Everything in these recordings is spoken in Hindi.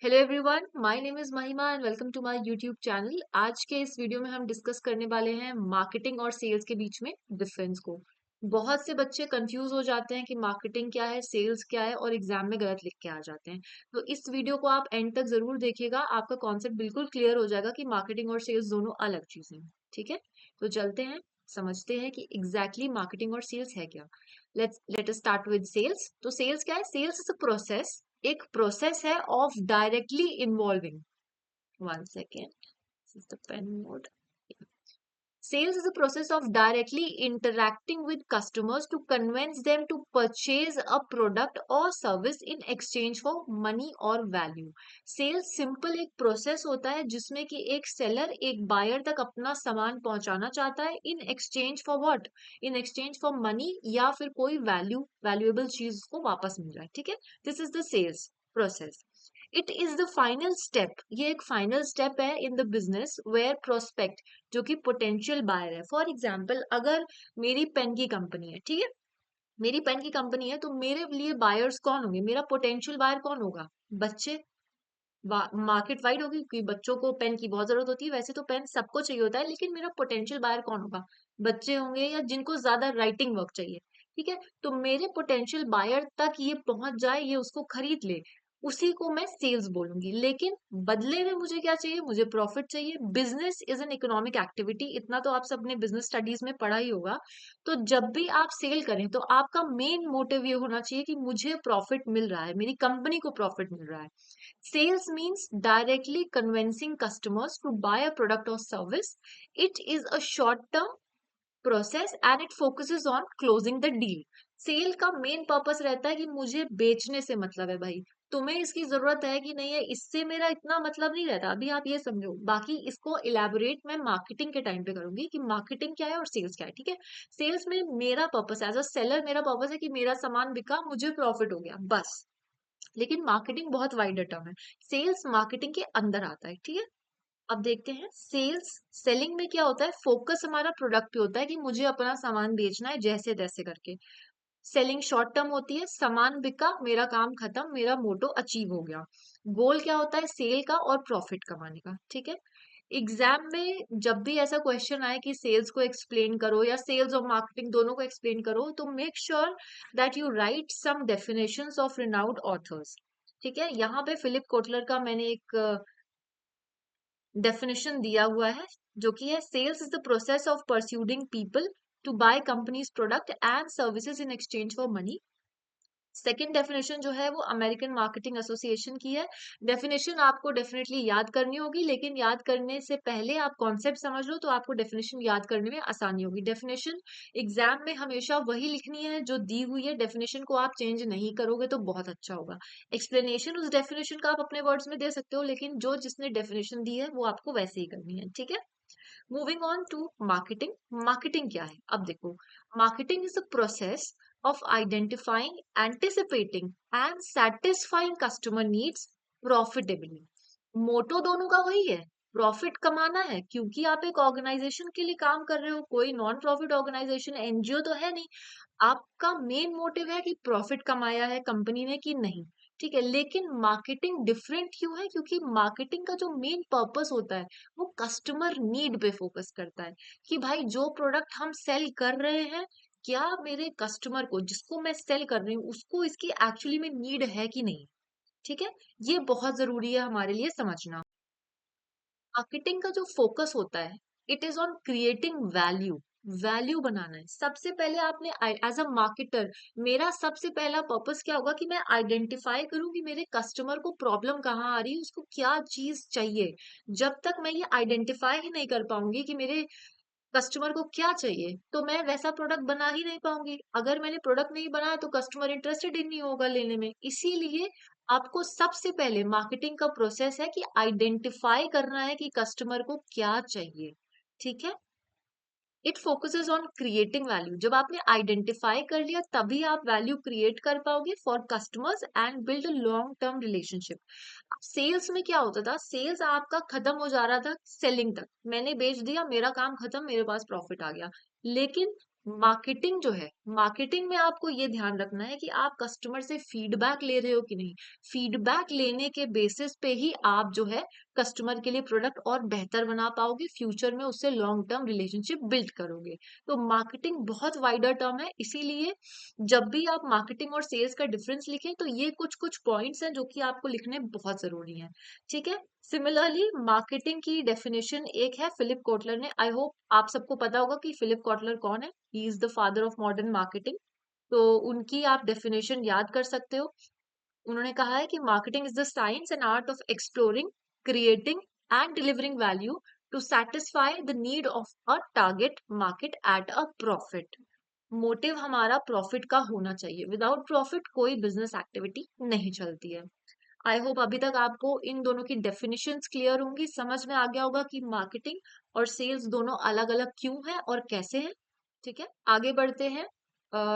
Hello everyone, my name is Mahima and welcome to my YouTube channel. आज के इस वीडियो में हम डिस्कस करने वाले हैं मार्केटिंग और सेल्स के बीच में डिफरेंस को। बहुत से बच्चे कंफ्यूज हो जाते हैं कि मार्केटिंग क्या है, सेल्स क्या है और एग्जाम में गलत लिख के आ जाते हैं। तो इस वीडियो को आप एंड तक जरूर देखिएगा, आपका कॉन्सेप्ट बिल्कुल क्लियर हो जाएगा कि मार्केटिंग और सेल्स दोनों अलग चीजें हैं। ठीक है, तो चलते हैं, समझते हैं कि एग्जैक्टली मार्केटिंग और सेल्स है क्या। Let us start with sales. तो सेल्स क्या है? सेल्स इज अ प्रोसेस, एक प्रोसेस है of directly involving, one second, this is the pen mode. Sales is a process of directly interacting with customers to convince them to purchase a product or service in exchange for money or value. Sales simple एक process होता है जिसमें कि एक seller एक buyer तक अपना सामान पहुंचाना चाहता है in exchange for what? In exchange for money या फिर कोई valuable चीज को वापस मिल जाए। ठीक है, this is the sales process. It is the final step, ये एक फाइनल स्टेप है in the business where prospect, जो कि पोटेंशियल बायर है। फॉर एग्जाम्पल, अगर मेरी पेन की कंपनी है, ठीक है, मेरी पेन की कंपनी है, तो मेरे लिए बायर्स कौन होंगे? मेरा पोटेंशियल बायर कौन होगा? बच्चे। मार्केट वाइड होगी क्योंकि बच्चों को पेन की बहुत जरूरत होती है। वैसे तो पेन सबको चाहिए होता है, लेकिन मेरा पोटेंशियल बायर कौन होगा? बच्चे होंगे या जिनको ज्यादा राइटिंग वर्क चाहिए। ठीक है, तो मेरे पोटेंशियल बायर तक ये पहुंच जाए, ये उसको खरीद ले, उसी को मैं सेल्स बोलूंगी। लेकिन बदले में मुझे क्या चाहिए? मुझे प्रॉफिट चाहिए। Business is an economic activity, इतना तो आप सबने बिजनेस स्टडीज में पढ़ा ही होगा। तो जब भी आप सेल करें तो आपका मेन मोटिव ये होना चाहिए कि मुझे प्रॉफिट मिल रहा है, मेरी कंपनी को प्रॉफिट मिल रहा है। Sales means directly convincing customers to buy a product or service. It is a short-term process and it focuses on closing the deal. Sale का मेन पर्पस रहता है कि मुझे बेचने से मतलब है भाई, तुम्हें इसकी जरूरत है कि नहीं है, इससे मेरा इतना मतलब नहीं रहता। अभी आप ये समझो, बाकी इसको इलेबोरेट मैं मार्केटिंग के टाइम पे करूंगी कि मार्केटिंग क्या है और सेल्स क्या है। ठीक है, सेल्स में मेरा पर्पस एज अ सेलर, मेरा पर्पस है कि मेरा सामान बिका, मुझे प्रॉफिट हो गया, बस। लेकिन मार्केटिंग बहुत वाइडर टर्म है, सेल्स मार्केटिंग के अंदर आता है। ठीक है, अब देखते हैं सेल्स। सेलिंग में क्या होता है? फोकस हमारा प्रोडक्ट पे होता है कि मुझे अपना सामान बेचना है जैसे तैसे करके। सेलिंग शॉर्ट टर्म होती है, सामान बिका, मेरा काम खत्म, मेरा मोटो अचीव हो गया। गोल क्या होता है? सेल का और प्रॉफिट कमाने का। ठीक है, एग्जाम में जब भी ऐसा क्वेश्चन आए कि सेल्स को एक्सप्लेन करो या सेल्स और मार्केटिंग दोनों को एक्सप्लेन करो, तो make sure that you write some definitions of renowned authors. ठीक है, यहाँ पे फिलिप कोटलर का मैंने एक डेफिनेशन दिया हुआ है, जो कि है sales is the process of persuading people to buy company's product and services in exchange for money. Second definition जो है वो अमेरिकन मार्केटिंग एसोसिएशन की है। डेफिनेशन आपको डेफिनेटली याद करनी होगी, लेकिन याद करने से पहले आप कॉन्सेप्ट समझ लो तो आपको डेफिनेशन याद करने में आसानी होगी। डेफिनेशन एग्जाम में हमेशा वही लिखनी है जो दी हुई है, डेफिनेशन को आप चेंज नहीं करोगे तो बहुत अच्छा होगा। एक्सप्लेनेशन उस डेफिनेशन का आप अपने वर्ड्स में दे सकते हो, लेकिन जो जिसने डेफिनेशन दी है वो आपको वैसे ही करनी है। ठीक है, moving on to marketing. Marketing क्या है? अब देखो, marketing is a process of identifying, anticipating and satisfying customer needs profitably. Motto दोनों का वही है, प्रॉफिट कमाना है, क्योंकि आप एक ऑर्गेनाइजेशन के लिए काम कर रहे हो, कोई नॉन प्रॉफिट ऑर्गेनाइजेशन एनजीओ तो है नहीं। आपका मेन मोटिव है कि प्रॉफिट कमाया है कंपनी ने कि नहीं। ठीक है, लेकिन मार्केटिंग डिफरेंट क्यों है? क्योंकि मार्केटिंग का जो मेन पर्पस होता है वो कस्टमर नीड पे फोकस करता है कि भाई जो प्रोडक्ट हम सेल कर रहे हैं, क्या मेरे कस्टमर को, जिसको मैं सेल कर रही हूँ, उसको इसकी एक्चुअली में नीड है कि नहीं। ठीक है, ये बहुत जरूरी है हमारे लिए समझना। मार्केटिंग का जो फोकस होता है, it is on creating value. Value बनाना है सबसे पहले आपने। एज अ मार्केटर, मेरा सबसे पहला पर्पस क्या होगा कि मैं आइडेंटिफाई करूं कि मेरे कस्टमर को प्रॉब्लम कहाँ आ रही है, उसको क्या चीज चाहिए। जब तक मैं ये आइडेंटिफाई ही नहीं कर पाऊंगी कि मेरे कस्टमर को क्या चाहिए, तो मैं वैसा प्रोडक्ट बना ही नहीं पाऊंगी। अगर मैंने प्रोडक्ट नहीं बनाया तो कस्टमर इंटरेस्टेड ही नहीं होगा लेने में। इसीलिए आपको सबसे पहले मार्केटिंग का प्रोसेस है कि आइडेंटिफाई करना है कि कस्टमर को क्या चाहिए। ठीक है, it focuses on creating value. जब आपने आइडेंटिफाई कर लिया तभी आप वैल्यू क्रिएट कर पाओगे for customers and build a long term relationship. Sales में क्या होता था? सेल्स आपका खत्म हो जा रहा था सेलिंग तक, मैंने बेच दिया, मेरा काम खत्म, मेरे पास प्रॉफिट आ गया। लेकिन मार्केटिंग जो है, मार्केटिंग में आपको ये ध्यान रखना है कि आप कस्टमर से फीडबैक ले रहे हो कि नहीं। फीडबैक लेने के बेसिस पे ही आप जो है कस्टमर के लिए प्रोडक्ट और बेहतर बना पाओगे, फ्यूचर में उससे लॉन्ग टर्म रिलेशनशिप बिल्ड करोगे। तो मार्केटिंग बहुत वाइडर टर्म है, इसीलिए जब भी आप मार्केटिंग और सेल्स का डिफरेंस लिखें तो ये कुछ कुछ पॉइंट्स हैं जो कि आपको लिखने बहुत जरूरी हैं। ठीक है। सिमिलरली मार्केटिंग की डेफिनेशन एक है फिलिप कोटलर ने, आई होप आप सबको पता होगा कि फिलिप कोटलर कौन है। He is the father of modern marketing. तो उनकी आप डेफिनेशन याद कर सकते हो। उन्होंने कहा है कि marketing is the science and art of exploring, creating and delivering value to satisfy the need of a target market at a profit. Motive हमारा प्रॉफिट का होना चाहिए, विदाउट प्रॉफिट कोई बिजनेस एक्टिविटी नहीं चलती है। आई होप अभी तक आपको इन दोनों की डेफिनेशंस क्लियर होंगी, समझ में आ गया होगा कि मार्केटिंग और सेल्स दोनों अलग अलग क्यों है और कैसे हैं। ठीक है, आगे बढ़ते हैं।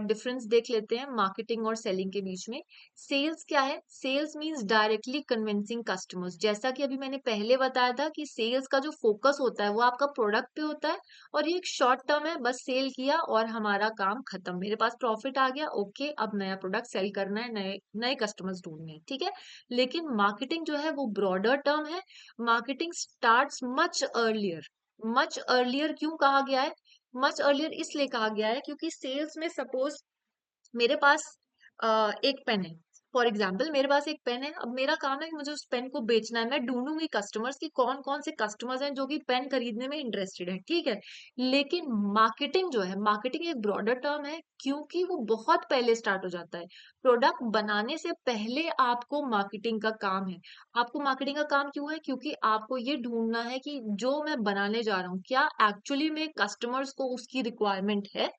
डिफरेंस देख लेते हैं मार्केटिंग और सेलिंग के बीच में। सेल्स क्या है? Sales means directly convincing customers. जैसा कि अभी मैंने पहले बताया था कि सेल्स का जो फोकस होता है वो आपका प्रोडक्ट पे होता है, और ये एक शॉर्ट टर्म है, बस सेल किया और हमारा काम खत्म, मेरे पास प्रॉफिट आ गया, ओके अब नया प्रोडक्ट सेल करना है, नए नए कस्टमर्स ढूंढने हैं। ठीक है। लेकिन मार्केटिंग जो है वो ब्रॉडर टर्म है। Marketing starts much earlier. Much earlier क्यों कहा गया है? मच अर्लियर इसलिए कहा गया है क्योंकि सेल्स में सपोज मेरे पास एक पेन है। फॉर एग्जाम्पल मेरे पास एक पेन है, अब मेरा काम है कि मुझे उस पेन को बेचना है, मैं ढूंढूंगी कस्टमर्स की कौन कौन से कस्टमर्स हैं जो कि पेन खरीदने में इंटरेस्टेड है। ठीक है। लेकिन मार्केटिंग जो है, मार्केटिंग एक ब्रॉडर टर्म है क्योंकि वो बहुत पहले स्टार्ट हो जाता है। प्रोडक्ट बनाने से पहले आपको मार्केटिंग का काम है। आपको मार्केटिंग का काम क्यों है? क्योंकि आपको ये ढूंढना है कि जो मैं बनाने जा रहा हूँ क्या एक्चुअली में कस्टमर्स को उसकी रिक्वायरमेंट है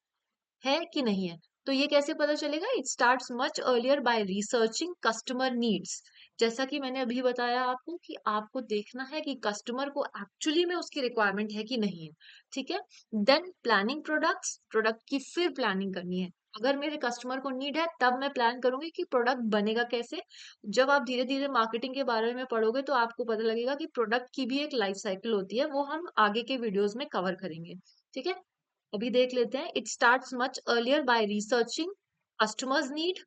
कि नहीं है। तो ये कैसे पता चलेगा? It starts much earlier by researching customer needs. जैसा कि मैंने अभी बताया आपको कि आपको देखना है कि कस्टमर को एक्चुअली में उसकी रिक्वायरमेंट है कि नहीं है। ठीक है। देन प्लानिंग प्रोडक्ट्स, प्रोडक्ट की फिर प्लानिंग करनी है। अगर मेरे कस्टमर को नीड है तब मैं प्लान करूंगी कि प्रोडक्ट बनेगा कैसे। जब आप धीरे धीरे मार्केटिंग के बारे में पढ़ोगे तो आपको पता लगेगा कि प्रोडक्ट की भी एक लाइफ साइकिल होती है, वो हम आगे के वीडियोस में कवर करेंगे। ठीक है। अभी देख लेते हैं। It starts much earlier by researching customers need,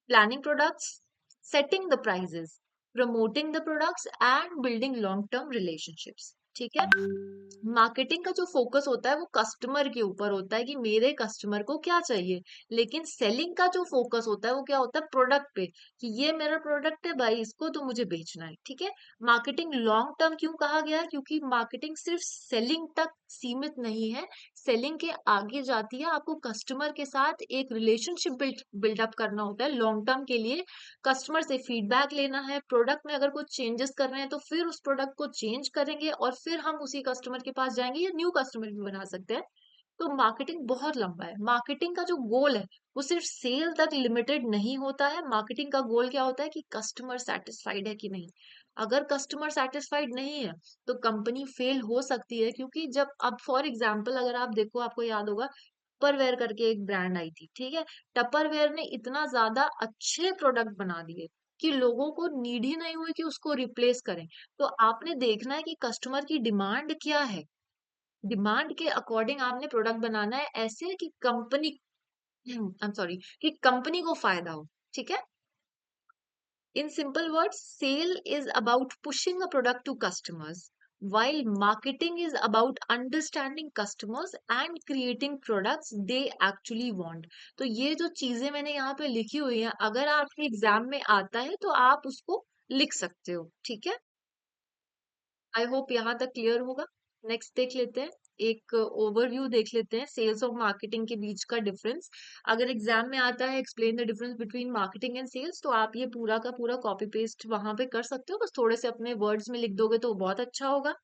planning products, setting the prices, promoting the products and building long term relationships. ठीक है। मार्केटिंग का जो फोकस होता है वो कस्टमर के ऊपर होता है कि मेरे कस्टमर को क्या चाहिए। लेकिन सेलिंग का जो फोकस होता है वो क्या होता है? प्रोडक्ट पे, कि ये मेरा प्रोडक्ट है भाई, इसको तो मुझे बेचना है। ठीक है। मार्केटिंग लॉन्ग टर्म क्यों कहा गया है? क्योंकि मार्केटिंग सिर्फ सेलिंग तक सीमित नहीं है, सेलिंग के आगे जाती है। आपको कस्टमर के साथ एक रिलेशनशिप बिल्डअप करना होता है लॉन्ग टर्म के लिए। कस्टमर से फीडबैक लेना है, प्रोडक्ट में अगर कुछ चेंजेस कर रहे हैं तो फिर उस प्रोडक्ट को चेंज करेंगे और फिर हम उसी कस्टमर के पास जाएंगे या न्यू कस्टमर भी बना सकते हैं। तो मार्केटिंग बहुत लंबा है। मार्केटिंग का जो गोल है वो सिर्फ सेल तक लिमिटेड नहीं होता है। मार्केटिंग का गोल क्या होता है कि कस्टमर सेटिस्फाइड है कि नहीं। अगर कस्टमर सेटिस्फाइड नहीं है तो कंपनी फेल हो सकती है, क्योंकि जब अब फॉर एग्जाम्पल अगर आप देखो, आपको याद होगा टपरवेयर करके एक ब्रांड आई थी। ठीक है। टपरवेयर ने इतना ज्यादा अच्छे प्रोडक्ट बना दिए कि लोगों को नीड ही नहीं हुई कि उसको रिप्लेस करें। तो आपने देखना है कि कस्टमर की डिमांड क्या है। डिमांड के अकॉर्डिंग आपने प्रोडक्ट बनाना है, ऐसे कि कंपनी आई एम सॉरी, कि कंपनी को फायदा हो। ठीक है। In simple words, sale is about pushing a product to customers, while marketing is about understanding customers and creating products they actually want. तो ये जो चीजें मैंने यहाँ पे लिखी हुई हैं, अगर आपके एग्जाम में आता है तो आप उसको लिख सकते हो। ठीक है। आई होप यहाँ तक क्लियर होगा। नेक्स्ट देख लेते हैं, एक ओवरव्यू देख लेते हैं सेल्स और मार्केटिंग के बीच का डिफरेंस। अगर एग्जाम में आता है explain the difference between marketing and sales, तो आप ये पूरा का पूरा कॉपी पेस्ट वहां पे कर सकते हो, बस थोड़े से अपने वर्ड्स में लिख दोगे तो बहुत अच्छा होगा।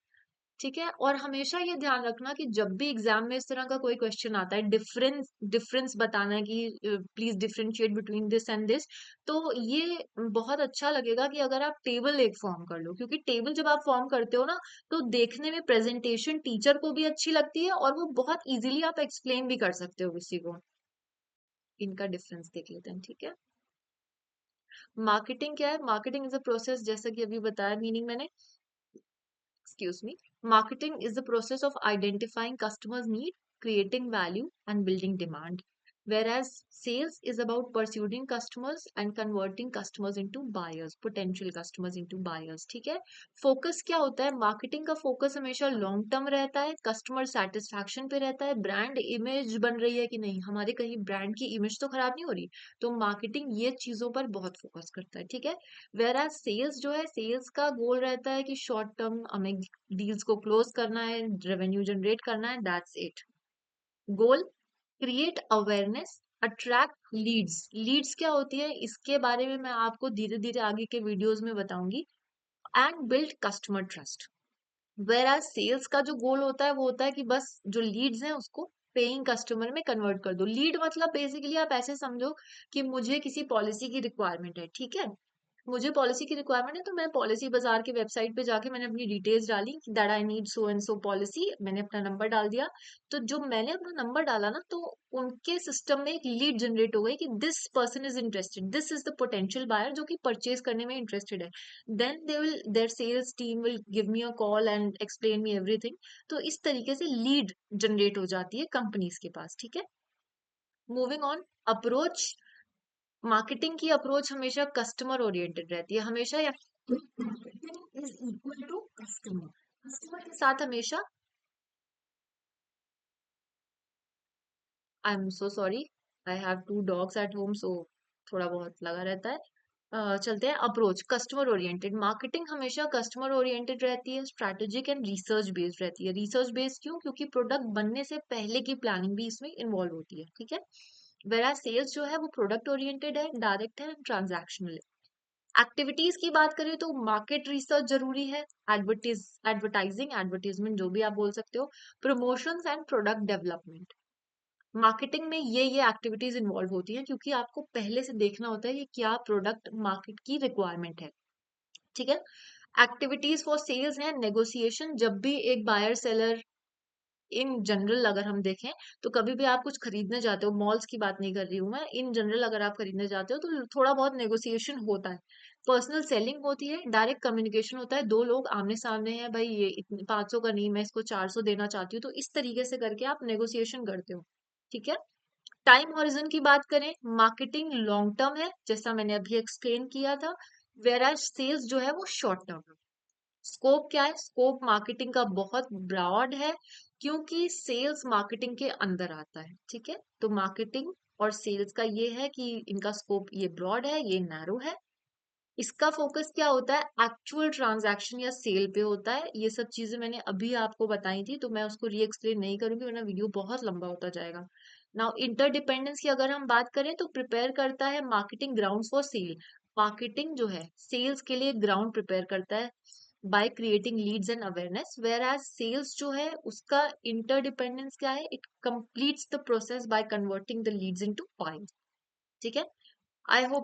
ठीक है। और हमेशा ये ध्यान रखना कि जब भी एग्जाम में इस तरह का कोई क्वेश्चन आता है, डिफरेंस डिफरेंस बताना है कि please differentiate between this and this, तो ये बहुत अच्छा लगेगा कि अगर आप टेबल एक फॉर्म कर लो, क्योंकि टेबल जब आप फॉर्म करते हो ना तो देखने में प्रेजेंटेशन टीचर को भी अच्छी लगती है और वो बहुत इजीली आप एक्सप्लेन भी कर सकते हो किसी को। इनका डिफरेंस देख लेते हैं। ठीक है। मार्केटिंग क्या है? मार्केटिंग इज अ प्रोसेस, जैसा कि अभी बताया मीनिंग मैंने, excuse me, marketing is the process of identifying customers need, creating value and building demand. whereas sales is about pursuing customers and converting customers into buyers, potential customers into buyers. ठीक है, फोकस क्या होता है, मार्केटिंग का फोकस हमेशा लॉन्ग टर्म रहता है, कस्टमर सेटिस्फैक्शन पे रहता है, ब्रांड इमेज बन रही है कि नहीं, हमारे कहीं ब्रांड की इमेज तो खराब नहीं हो रही, तो मार्केटिंग ये चीजों पर बहुत फोकस करता है। ठीक है, वेयर एज सेल्स जो है, सेल्स का गोल रहता है कि शॉर्ट टर्म हमें डील्स को क्लोज करना है, रेवेन्यू जनरेट करना है, that's it. Goal, create awareness, attract leads. Leads क्या होती है इसके बारे में मैं आपको धीरे धीरे आगे के वीडियोस में बताऊंगी। And build customer trust. Whereas sales का जो गोल होता है वो होता है कि बस जो लीड्स हैं उसको पेइंग कस्टमर में कन्वर्ट कर दो। लीड मतलब बेसिकली आप ऐसे समझो कि मुझे किसी पॉलिसी की रिक्वायरमेंट है, ठीक है, मुझे पॉलिसी की रिक्वायरमेंट है, तो मैं पॉलिसी बाजार की वेबसाइट पे जाके मैंने अपनी डिटेल्स डाली that I need so and so policy, मैंने अपना नंबर डाल दिया। तो जो मैंने अपना नंबर डाला ना, तो उनके सिस्टम में एक लीड जनरेट हो गई कि this person is interested, this is the potential buyer जो कि परचेज करने में इंटरेस्टेड है। Then they will, their sales team will give me a call and explain me everything. तो इस तरीके से लीड जनरेट हो जाती है कंपनीज के पास। ठीक है, मूविंग ऑन, अप्रोच। मार्केटिंग की अप्रोच हमेशा कस्टमर ओरिएंटेड रहती है, हमेशा या is equal to customer, customer के साथ हमेशा। I am so sorry, I have two dogs at home, so थोड़ा बहुत लगा रहता है। चलते हैं, अप्रोच कस्टमर ओरिएंटेड। मार्केटिंग हमेशा कस्टमर ओरिएंटेड रहती है, स्ट्रैटेजिक एंड रिसर्च बेस्ड रहती है। रिसर्च बेस्ड क्यों, क्योंकि प्रोडक्ट बनने से पहले की प्लानिंग भी इसमें इन्वॉल्व होती है। ठीक है, वेरा सेल्स जो है वो प्रोडक्ट ओरिएंटेड है, डायरेक्ट है, ट्रांजैक्शनल है। एक्टिविटीज की बात करें तो मार्केट रिसर्च जरूरी है, एडवर्टाइजिंग, एडवर्टीजमेंट जो भी आप बोल सकते हो, promotions and product development. Marketing में ये एक्टिविटीज इन्वॉल्व होती हैं क्योंकि आपको पहले से देखना होता है कि क्या प्रोडक्ट मार्केट की रिक्वायरमेंट है। ठीक है, एक्टिविटीज फॉर सेल्स है, नेगोशिएशन। जब भी एक बायर सेलर, इन जनरल अगर हम देखें तो कभी भी आप कुछ खरीदने जाते हो, मॉल्स की बात नहीं कर रही हूँ मैं, इन जनरल अगर आप खरीदने जाते हो तो थोड़ा बहुत नेगोशिएशन होता है। पर्सनल सेलिंग होती है, डायरेक्ट कम्युनिकेशन होता है, दो लोग आमने सामने हैं, भाई ये इतने 500 का नहीं, मैं इसको 400 देना चाहती हूँ, तो इस तरीके से करके आप नेगोशिएशन करते हो। ठीक है, टाइम हॉरिजन की बात करें, मार्केटिंग लॉन्ग टर्म है जैसा मैंने अभी एक्सप्लेन किया था, वेयर एज सेल्स जो है वो शॉर्ट टर्म है। स्कोप क्या है, स्कोप मार्केटिंग का बहुत ब्रॉड है क्योंकि सेल्स मार्केटिंग के अंदर आता है। ठीक है, तो मार्केटिंग और सेल्स का ये है कि इनका स्कोप ये ब्रॉड है, ये नैरो है। इसका फोकस क्या होता है, एक्चुअल ट्रांजैक्शन या सेल पे होता है। ये सब चीजें मैंने अभी आपको बताई थी, तो मैं उसको री एक्सप्लेन नहीं करूंगी वरना वीडियो बहुत लंबा होता जाएगा। नाउ इंटरडिपेंडेंस की अगर हम बात करें तो प्रिपेयर करता है marketing ground for sale. Marketing जो है सेल्स के लिए ग्राउंड प्रिपेयर करता है by creating leads and awareness, whereas sales जो है उसका इंटरडिपेंडेंस क्या है, it completes the process by converting the leads into buying. ठीक है, आई होप